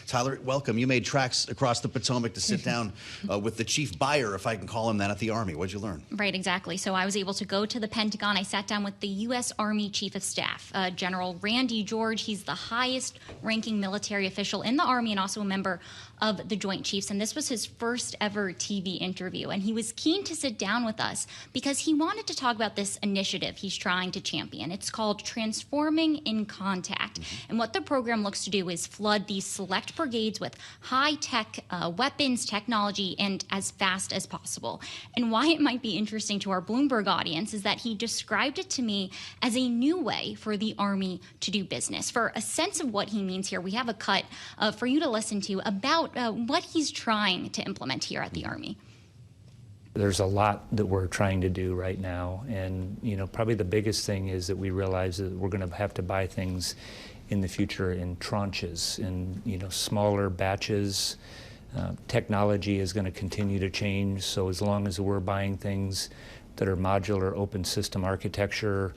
Tyler, welcome. You made tracks across the Potomac to sit down with the chief buyer, if I can call him that, at the Army. What'd you learn? Right, exactly. So I was able to go to the Pentagon. I sat down with the U.S. Army Chief of Staff, General Randy George. He's the highest ranking military official in the Army and also a member of the Joint Chiefs. And this was his first ever TV interview. And he was keen to sit down with us because he wanted to talk about this initiative he's trying to champion. It's called Transforming in Contact. And what the program looks to do is flood these select brigades with high-tech weapons, technology, and as fast as possible. And why it might be interesting to our Bloomberg audience is that he described it to me as a new way for the Army to do business. For a sense of what he means here, we have a cut for you to listen to about what he's trying to implement here at the Army. There's a lot that we're trying to do right now, and probably the biggest thing is that we realize that we're going to have to buy things in the future in tranches, in smaller batches. Technology is going to continue to change, so as long as we're buying things that are modular open system architecture,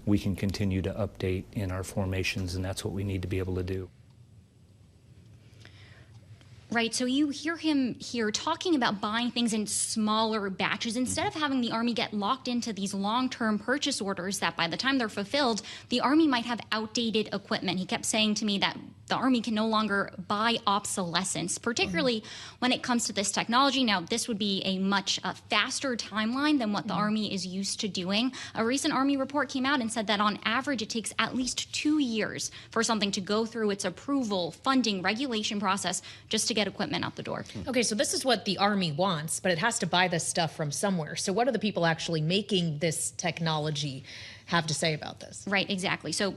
we can continue to update in our formations, and that's what we need to be able to do. Right, so you hear him here talking about buying things in smaller batches instead of having the Army get locked into these long-term purchase orders that by the time they're fulfilled, the Army might have outdated equipment. He kept saying to me that the Army can no longer buy obsolescence, particularly when it comes to this technology. Now, this would be a much faster timeline than what the Army is used to doing. A recent Army report came out and said that on average, it takes at least 2 years for something to go through its approval, funding, regulation process just to get equipment out the door. Okay, so this is what the Army wants, but it has to buy this stuff from somewhere. So what are the people actually making this technology have to say about this? Right, exactly. So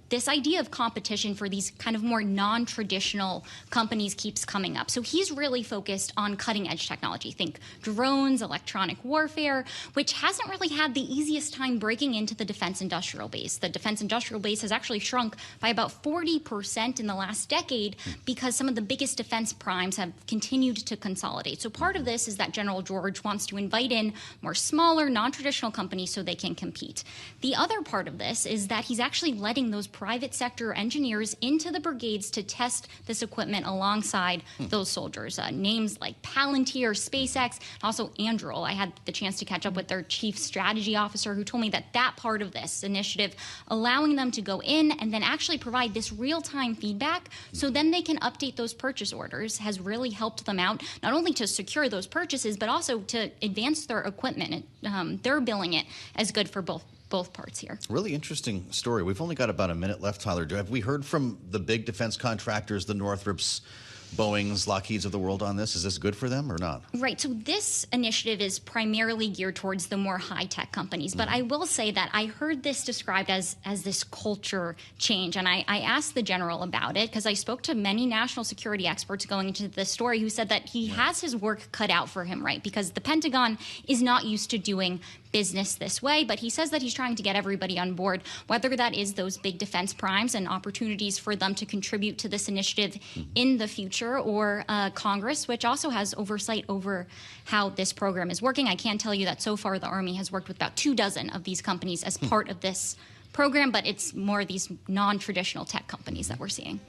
this idea of competition for these kind of more non-traditional companies keeps coming up. So he's really focused on cutting-edge technology. Think drones, electronic warfare, which hasn't really had the easiest time breaking into the defense industrial base. The defense industrial base has actually shrunk by about 40% in the last decade because some of the biggest defense primes have continued to consolidate. So part of this is that General George wants to invite in more smaller, non-traditional companies so they can compete. The other part of this is that he's actually letting those private sector engineers into the brigades to test this equipment alongside those soldiers. Names like Palantir, SpaceX, and also Anduril. I had the chance to catch up with their chief strategy officer who told me that that part of this initiative, allowing them to go in and then actually provide this real-time feedback so then they can update those purchase orders, has really helped them out, not only to secure those purchases, but also to advance their equipment. They're billing it as good for both parts here. Really interesting story. We've only got about a minute left, Tyler. Have we heard from the big defense contractors, the Northrops, Boeings, Lockheeds of the world on this? Is this good for them or not? Right. So this initiative is primarily geared towards the more high-tech companies. But I will say that I heard this described as this culture change. And I asked the general about it because I spoke to many national security experts going into this story who said that he has his work cut out for him, right? Because the Pentagon is not used to doing business this way, but he says that he's trying to get everybody on board, whether that is those big defense primes and opportunities for them to contribute to this initiative in the future, or Congress, which also has oversight over how this program is working. I can tell you that so far the Army has worked with about 24 of these companies as part of this program, but it's more these non-traditional tech companies that we're seeing.